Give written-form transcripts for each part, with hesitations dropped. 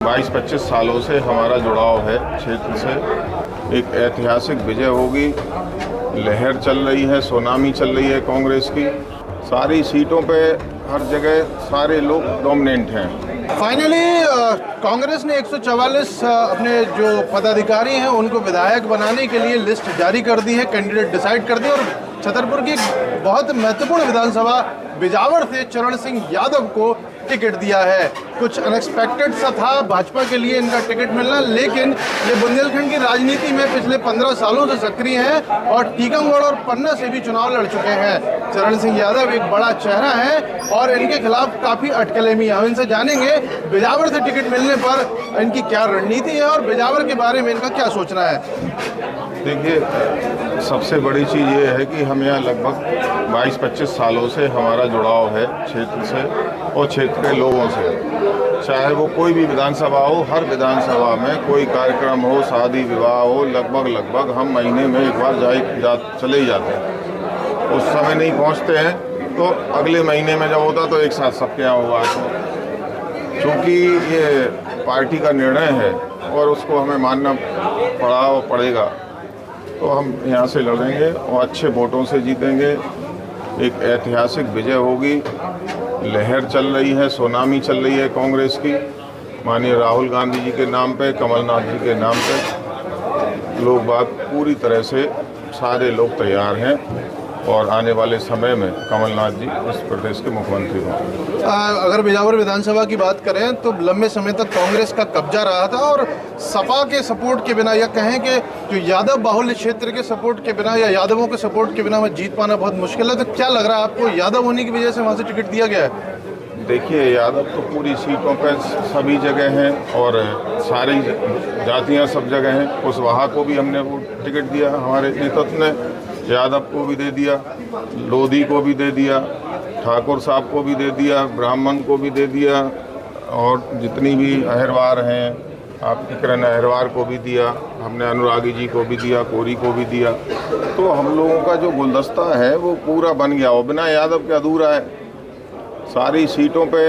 22-25 सालों से हमारा जुड़ाव है क्षेत्र से। एक ऐतिहासिक विजय होगी, लहर चल रही है, सुनामी चल रही है कांग्रेस की। सारी सीटों पे हर जगह सारे लोग डोमिनेंट हैं। फाइनली कांग्रेस ने 144 अपने जो पदाधिकारी हैं उनको विधायक बनाने के लिए लिस्ट जारी कर दी है, कैंडिडेट डिसाइड कर दिए और छतरपुर की बहुत महत्वपूर्ण विधानसभा बिजावर से चरण सिंह यादव को टिकट दिया है। कुछ अनएक्सपेक्टेड सा था भाजपा के लिए इनका टिकट मिलना, लेकिन ये बुंदेलखंड की राजनीति में पिछले 15 सालों से सक्रिय हैं और टीकमगढ़ और पन्ना से भी चुनाव लड़ चुके हैं। चरण सिंह यादव एक बड़ा चेहरा है और इनके खिलाफ काफ़ी अटकलें भी हैं। हम इनसे जानेंगे बिजावर से टिकट मिलने पर इनकी क्या रणनीति है और बिजावर के बारे में इनका क्या सोचना है। देखिए, सबसे बड़ी चीज़ ये है कि हम यहाँ लगभग 22-25 सालों से हमारा जुड़ाव है क्षेत्र से और क्षेत्र के लोगों से। चाहे वो कोई भी विधानसभा हो, हर विधानसभा में कोई कार्यक्रम हो, शादी विवाह हो, लगभग हम महीने में एक बार चले ही जाते हैं। उस समय नहीं पहुँचते हैं तो अगले महीने में जब होता तो एक साथ सबके यहाँ हुआ। क्योंकि ये पार्टी का निर्णय है और उसको हमें मानना पड़ा और पड़ेगा, तो हम यहाँ से लड़ेंगे और अच्छे वोटों से जीतेंगे। एक ऐतिहासिक विजय होगी, लहर चल रही है, सुनामी चल रही है कांग्रेस की। माननीय राहुल गांधी जी के नाम पे, कमलनाथ जी के नाम पे लोग बात पूरी तरह से सारे लोग तैयार हैं और आने वाले समय में कमलनाथ जी इस प्रदेश के मुख्यमंत्री होंगे। अगर बिजावर विधानसभा की बात करें तो लंबे समय तक कांग्रेस का कब्जा रहा था और सपा के सपोर्ट के बिना या कहें कि जो यादव बाहुल्य क्षेत्र के सपोर्ट के बिना या यादवों के सपोर्ट के बिना वह जीत पाना बहुत मुश्किल है। तो क्या लग रहा है आपको, यादव होने की वजह से वहाँ से टिकट दिया गया है? देखिए, यादव तो पूरी सीटों पर सभी जगह हैं और सारी जातियाँ सब जगह हैं। कुशवाहा को भी हमने वो टिकट दिया, हमारे नेतृत्व ने यादव को भी दे दिया, लोधी को भी दे दिया, ठाकुर साहब को भी दे दिया, ब्राह्मण को भी दे दिया और जितनी भी अहरवार हैं, आपकी किरण अहरवार को भी दिया, हमने अनुरागी जी को भी दिया, कोरी को भी दिया। तो हम लोगों का जो गुलदस्ता है वो पूरा बन गया और बिना यादव के अधूरा है। सारी सीटों पे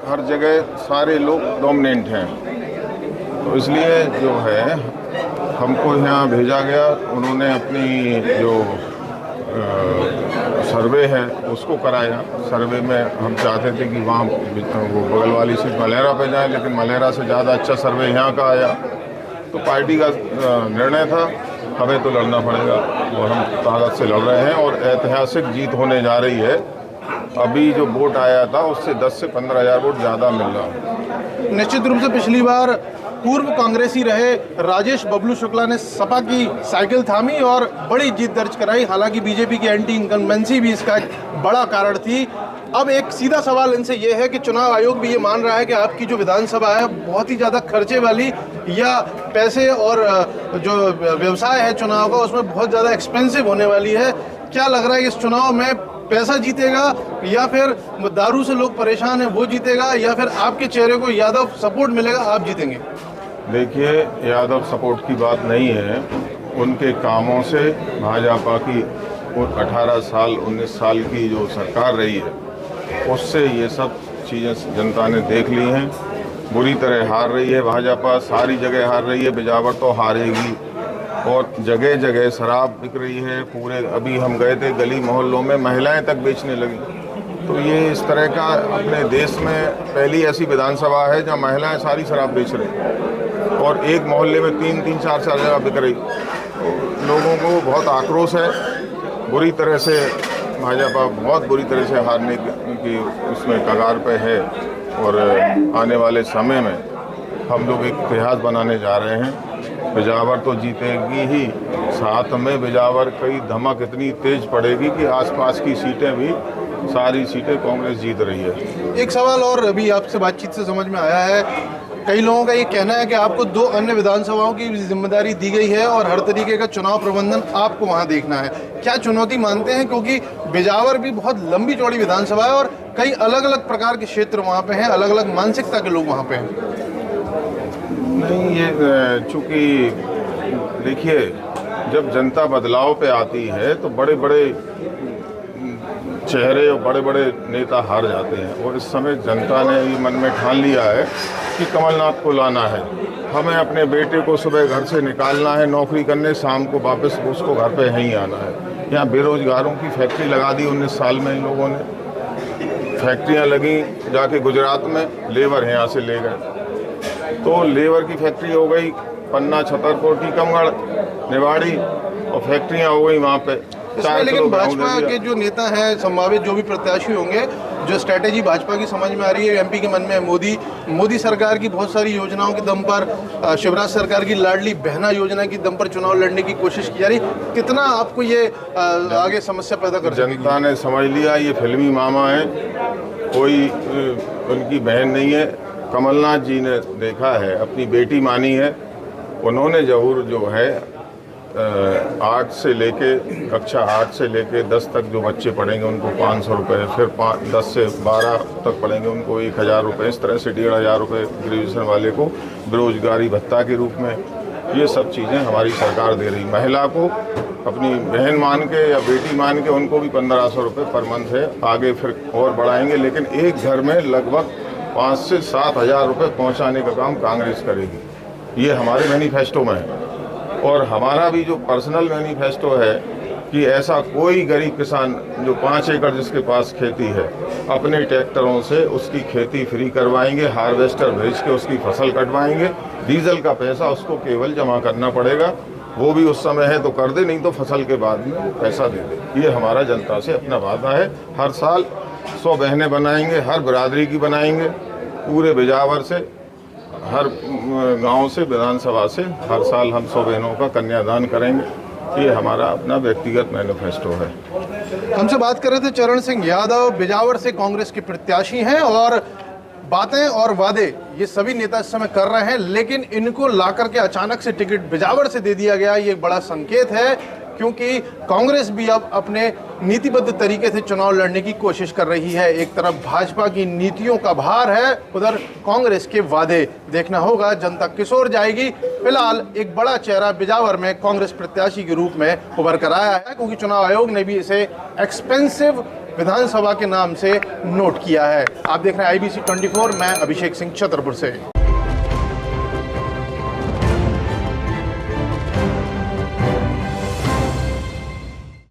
हर जगह सारे लोग डोमिनेंट हैं, तो इसलिए जो है हमको यहाँ भेजा गया। उन्होंने अपनी जो सर्वे है उसको कराया। सर्वे में हम चाहते थे कि वहाँ वो बगल वाली सीट मलेरा पे जाए, लेकिन मलेरा से ज़्यादा अच्छा सर्वे यहाँ का आया। तो पार्टी का निर्णय था, हमें तो लड़ना पड़ेगा और हम ताकत से लड़ रहे हैं और ऐतिहासिक जीत होने जा रही है। अभी जो वोट आया था उससे 10 से 15 हज़ार वोट ज़्यादा मिल रहा है। निश्चित रूप से पिछली बार पूर्व कांग्रेसी रहे राजेश बबलू शुक्ला ने सपा की साइकिल थामी और बड़ी जीत दर्ज कराई। हालांकि बीजेपी की एंटी इनकम्बेंसी भी इसका एक बड़ा कारण थी। अब एक सीधा सवाल इनसे ये है कि चुनाव आयोग भी ये मान रहा है कि आपकी जो विधानसभा है बहुत ही ज़्यादा खर्चे वाली या पैसे और जो व्यवसाय है चुनाव का उसमें बहुत ज़्यादा एक्सपेंसिव होने वाली है। क्या लग रहा है कि इस चुनाव में पैसा जीतेगा या फिर दारू से लोग परेशान हैं वो जीतेगा या फिर आपके चेहरे को यादव सपोर्ट मिलेगा, आप जीतेंगे? देखिए, यादव सपोर्ट की बात नहीं है। उनके कामों से भाजपा की 18 साल 19 साल की जो सरकार रही है उससे ये सब चीज़ें जनता ने देख ली हैं। बुरी तरह हार रही है भाजपा, सारी जगह हार रही है। बिजावर तो हारेगी और जगह जगह शराब बिक रही है पूरे। अभी हम गए थे गली मोहल्लों में, महिलाएं तक बेचने लगी। तो ये इस तरह का अपने देश में पहली ऐसी विधानसभा है जहाँ महिलाएं सारी शराब बेच रही और एक मोहल्ले में 3-3, 4-4 जगह बिक रही। तो लोगों को बहुत आक्रोश है। बुरी तरह से भाजपा बहुत बुरी तरह से हारने की उसमें कगार पे है और आने वाले समय में हम लोग एक इतिहास बनाने जा रहे हैं। बिजावर तो जीतेगी ही, साथ में बिजावर कई धमक इतनी तेज पड़ेगी कि आसपास की सीटें भी सारी सीटें कांग्रेस जीत रही है। एक सवाल और अभी आपसे बातचीत से समझ में आया है, कई लोगों का ये कहना है कि आपको 2 अन्य विधानसभाओं की जिम्मेदारी दी गई है और हर तरीके का चुनाव प्रबंधन आपको वहां देखना है। क्या चुनौती मानते हैं, क्योंकि बिजावर भी बहुत लंबी चौड़ी विधानसभा है और कई अलग अलग प्रकार के क्षेत्र वहाँ पे हैं, अलग अलग मानसिकता के लोग वहाँ पे हैं? नहीं, ये चूँकि देखिए, जब जनता बदलाव पे आती है तो बड़े बड़े चेहरे और बड़े बड़े नेता हार जाते हैं और इस समय जनता ने ये मन में ठान लिया है कि कमलनाथ को लाना है। हमें अपने बेटे को सुबह घर से निकालना है नौकरी करने, शाम को वापस उसको घर पे यहीं आना है। यहाँ बेरोजगारों की फैक्ट्री लगा दी 19 साल में इन लोगों ने। फैक्ट्रियाँ लगी जाके गुजरात में, लेबर यहाँ से ले गए। तो लेबर की फैक्ट्री हो गई पन्ना, छतरपुर, टीकमगढ़, निवाड़ी, और फैक्ट्रियाँ हो गई वहाँ पे। लेकिन भाजपा के जो नेता हैं, संभावित जो भी प्रत्याशी होंगे, जो स्ट्रैटेजी भाजपा की समझ में आ रही है, एमपी के मन में है मोदी सरकार की बहुत सारी योजनाओं के दम पर, शिवराज सरकार की लाडली बहना योजना की दम पर चुनाव लड़ने की कोशिश की जा रही। कितना आपको ये आगे समस्या पैदा कर सकेगी? जनता ने समझ लिया ये फिल्मी मामा है, कोई उनकी बहन नहीं है। कमलनाथ जी ने देखा है, अपनी बेटी मानी है। उन्होंने जरूर जो है 8 से लेके कक्षा 8 से लेके 10 तक जो बच्चे पढ़ेंगे उनको 500 रुपये, फिर 10 से 12 तक पढ़ेंगे उनको 1000 रुपये, इस तरह से 1500 रुपये ग्रेजुएशन वाले को बेरोजगारी भत्ता के रूप में। ये सब चीज़ें हमारी सरकार दे रही। महिला को अपनी बहन मान के या बेटी मान के उनको भी 1500 रुपये पर मंथ है। आगे फिर और बढ़ाएंगे, लेकिन एक घर में लगभग 5 से 7 हज़ार रुपये पहुँचाने का काम कांग्रेस करेगी। ये हमारे मैनिफेस्टो में है। और हमारा भी जो पर्सनल मैनिफेस्टो है कि ऐसा कोई गरीब किसान जो 5 एकड़ जिसके पास खेती है, अपने ट्रैक्टरों से उसकी खेती फ्री करवाएंगे, हार्वेस्टर भेज के उसकी फसल कटवाएंगे। डीजल का पैसा उसको केवल जमा करना पड़ेगा, वो भी उस समय है तो कर दे, नहीं तो फसल के बाद में पैसा दे दे। ये हमारा जनता से अपना वादा है। हर साल 100 बहनें बनाएंगे, हर बिरादरी की बनाएंगे, पूरे बिजावर से, हर गांव से, विधानसभा से हर साल हम 100 बहनों का कन्यादान करेंगे। ये हमारा अपना व्यक्तिगत मैनिफेस्टो है। हमसे बात कर रहे थे चरण सिंह यादव, बिजावर से कांग्रेस के प्रत्याशी हैं, और बातें और वादे ये सभी नेता इस समय कर रहे हैं, लेकिन इनको लाकर के अचानक से टिकट बिजावर से दे दिया गया। ये एक बड़ा संकेत है, क्योंकि कांग्रेस भी अब अपने नीतिबद्ध तरीके से चुनाव लड़ने की कोशिश कर रही है। एक तरफ भाजपा की नीतियों का भार है, उधर कांग्रेस के वादे। देखना होगा जनता किस ओर जाएगी। फिलहाल एक बड़ा चेहरा बिजावर में कांग्रेस प्रत्याशी के रूप में उभर कर आया है, क्योंकि चुनाव आयोग ने भी इसे एक्सपेंसिव विधानसभा के नाम से नोट किया है। आप देख रहे हैं IBC 24, मैं अभिषेक सिंह छतरपुर से।